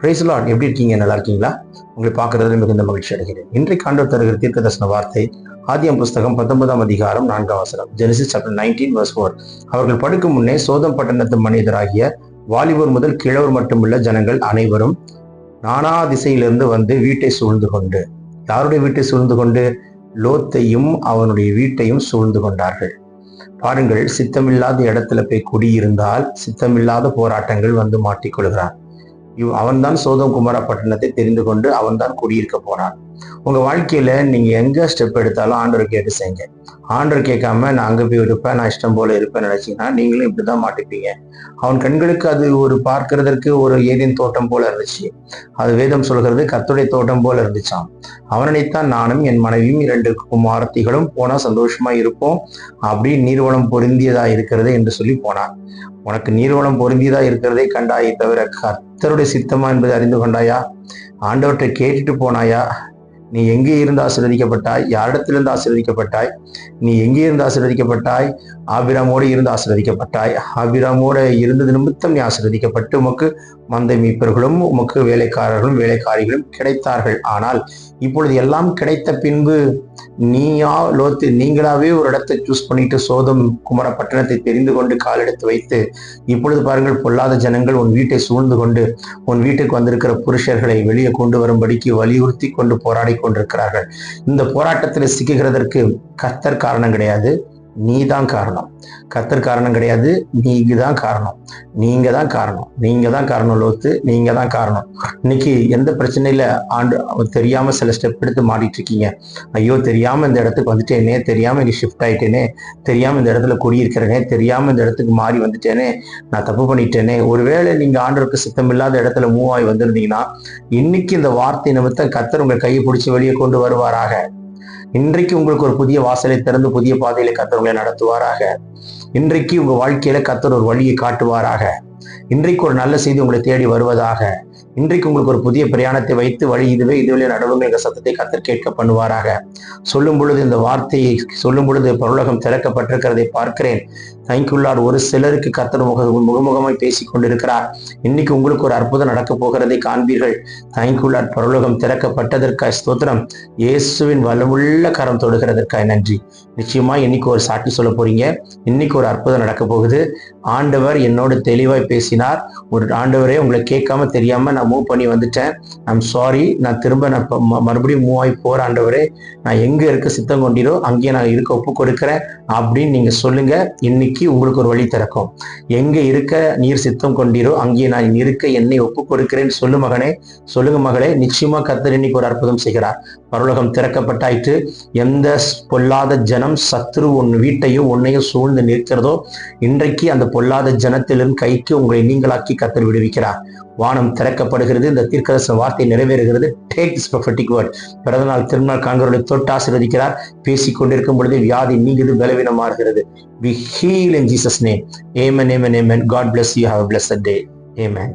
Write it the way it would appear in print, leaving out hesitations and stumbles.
Price Lord. எப்படி இருக்கீங்க? நல்லா இருக்கீங்களா? உங்களை பார்க்கறதுல மிகுந்த மகிழ்ச்சி அடைகிறேன். இன்றைக்கு ஆண்டவர் தருகிற தீர்க்க தரிசன வார்த்தை ஆதியாகமம் புஸ்தகம் 19ஆம் அதிகாரம் 4ஆம் வசனம். Genesis chapter 19 verse 4. அவர்கள் படுக்கும் முன்னே சோதம் பட்டணத்து மனிதராகிய வாலிபர் முதல் கிழவர் மட்டுமுள்ள ஜனங்கள் அனைவரும் நானா திசையிலிருந்து வந்து வீட்டை சூழ்ந்து கொண்டு, யாருடைய வீட்டை சூழ்ந்து கொண்டு? லோத்தையும் அவனுடைய வீட்டையும் சூழ்ந்து கொண்டார்கள். பாருங்கள், சித்தமில்லாத இடத்துல போய் குடியிருந்தால் சித்தமில்லாத போராட்டங்கள் வந்து மாட்டிக்கொள்கிறான். அவன்தான் சோதம் குமாரா பட்டணத்தை தெரிந்து கொண்டு அவன்தான் குடியிருக்க போறான். உங்க வாழ்க்கையில நீங்க எங்க ஸ்டெப் எடுத்தாலும் ஆண்டவர் கேட்டு செய்யுங்க. ஆண்டவர் கேட்காம நான் அங்க போய் இருப்பேன், நான் இஷ்டம் போல இருப்பேன் நினைச்சீங்கன்னா நீங்களும் இப்படிதான் மாட்டிப்பீங்க. அவன் கண்களுக்கு அது ஒரு பார்க்கிறதற்கு ஒரு ஏதேன் தோட்டம் போல இருந்துச்சு. அது வேதம் சொல்கிறது கர்த்தருடைய தோட்டம் போல இருந்துச்சாம். அவனைத்தான் நானும் என் மனைவியும் 2 குமாரத்திகளும் போனா சந்தோஷமா இருப்போம், அப்படி நீர்வளம் பொருந்தியதா இருக்கிறது என்று சொல்லி போனான். உனக்கு நீர்வளம் பொருந்தியதா இருக்கிறதை கண்டாயே தவிர கர்த்தருடைய சித்தமா என்பதை அறிந்து கொண்டாயா? ஆண்டவற்றை கேட்டுட்டு போனாயா? நீ எங்கே இருந்து ஆசீர்வதிக்கப்பட்டாய்? யாரிடத்திலிருந்து ஆசீர்வதிக்கப்பட்டாய்? நீ எங்கே இருந்து ஆசீர்வதிக்கப்பட்டாய்? ஆபிராமோடு இருந்து ஆசீர்வதிக்கப்பட்டாய். ஆபிராமோடு இருந்தது நிமித்தம் நீ ஆசீர்வதிக்கப்பட்டு உமக்கு மந்தை மீட்பர்களும் உமக்கு வேலைக்காரர்களும் வேலைக்காரிகளும் கிடைத்தார்கள். ஆனால் இப்பொழுது எல்லாம் கிடைத்த பின்பு நீங்களாவே ஒரு இடத்தை சூஸ் பண்ணிட்டு சோதம் குமார பட்டணத்தை தெரிந்து கொண்டு கால் எடுத்து வைத்து இப்பொழுது பாருங்கள், பொல்லாத ஜனங்கள் உன் வீட்டை சூழ்ந்து கொண்டு உன் வீட்டுக்கு வந்திருக்கிற புருஷர்களை வெளியே கொண்டு வரும்படிக்கு வலியுறுத்தி கொண்டு போராடி கொண்டிருக்கிறார்கள். இந்த போராட்டத்தில் சிக்குகிறதற்கு கர்த்தர் காரணம் கிடையாது, நீதான் காரணம். கர்த்தர் காரணம் கிடையாது, நீங்க தான் காரணம். நீங்க தான் காரணம் லோத்து, நீங்க தான் காரணம். இன்னைக்கு எந்த பிரச்சனையில தெரியாம சில ஸ்டெப் எடுத்து மாறிட்டு இருக்கீங்க. ஐயோ, தெரியாம இந்த இடத்துக்கு வந்துட்டேனே, தெரியாம இங்க ஷிஃப்ட் ஆயிட்டேனே, தெரியாம இந்த இடத்துல குடியிருக்கிறேனே, தெரியாம இந்த இடத்துக்கு மாறி வந்துட்டேனே, நான் தப்பு பண்ணிட்டேனே. ஒருவேளை நீங்க ஆண்டவருக்கு சித்தம் இல்லாத இடத்துல மூவ் ஆகி வந்திருந்தீங்கன்னா இன்னைக்கு இந்த வார்த்தை நிமித்தம் கர்த்தர் உங்க கையை பிடிச்சி வெளியே கொண்டு வருவாராக. இன்றைக்கு உங்களுக்கு ஒரு புதிய வாசலை திறந்து புதிய பாதையில கர்த்தர் உங்களை நடத்துவாராக. இன்றைக்கு உங்க வாழ்க்கையில கர்த்தர் ஒரு வழியை காட்டுவாராக. இன்றைக்கு ஒரு நல்ல செய்தி உங்களை தேடி வருவதாக. இன்றைக்கு உங்களுக்கு ஒரு புதிய பிரயாணத்தை வைத்து வழி இதுவே நடுவுங்க என்ற சத்தத்தை கர்த்தர் கேட்க பண்ணுவாராக. சொல்லும் பொழுது, இந்த வார்த்தையை சொல்லும் பொழுது பரலோகம் திறக்கப்பட்டிருக்கிறதை பார்க்கிறேன். Thank you Lord. ஒரு சிலருக்கு கர்த்தர் முகமுகமாய் பேசிக் கொண்டிருக்கிறார். இன்னைக்கு உங்களுக்கு ஒரு அற்புதம் நடக்க போகிறதை காண்பீர்கள். Thank you Lord. பரலோகம் திறக்கப்பட்டதற்காய் ஸ்தோத்திரம். இயேசுவின் வல்லமுள்ள கரம் தொடுகிறதற்காய் நன்றி. நிச்சயமா இன்னைக்கு ஒரு சாட்சி சொல்ல போறீங்க. இன்னைக்கு ஒரு அற்புதம் நடக்க போகுது. ஆண்டவர் என்னோடு தெளிவாய் பேசினார். ஒரு ஆண்டவரே, உங்களை கேட்காம தெரியாம நான் மூவ் பண்ணி வந்துட்டேன். I'm sorry. நான் மறுபடியும் மூவ் ஆகி போற ஆண்டவரே, நான் எங்க இருக்க சித்தம் கொண்டீரோ அங்கேயே நான் இருக்க ஒப்பு கொடுக்கிறேன் அப்படின்னு நீங்க சொல்லுங்க. இன்னைக்கு உங்களுக்கு ஒரு வழி திறக்கும். எங்க இருக்க நீர் சித்தம் கொண்டீரோ அங்கேயே நான் இருக்க என்னை ஒப்பு கொடுக்கிறேன்னு சொல்லு மகனே, சொல்லுங்க மகளே. நிச்சயமா கர்த்தர் இன்னைக்கு ஒரு அற்புதம் செய்கிறார். பரலோகம் திறக்கப்பட்டாயிற்று. எந்த பொல்லாத ஜனம் சத்துரு உன் வீட்டையும் உன்னையும் சூழ்ந்து நிற்கிறதோ இன்றைக்கு அந்த பொல்லாத ஜனத்திலிருந்து கைக்கு உங்களை நீங்களாக்கி கர்த்தர் விடுவிக்கிறார். வானம் திறக்கப்படுகிறது. இந்த தீர்க்கதரிசன வார்த்தை நிறைவேறுகிறது. Take this prophetic word. பிறந்தநாள் திருநாள் காண்கிறவர்களை தொட்டு ஆசீர்வதிக்கிறார். பேசிக் கொண்டிருக்கும் பொழுது வியாதி நீங்குது, பலவீனமாகிறது. We heal in Jesus' name. Amen, amen, amen. God bless you. Have a blessed day. Amen.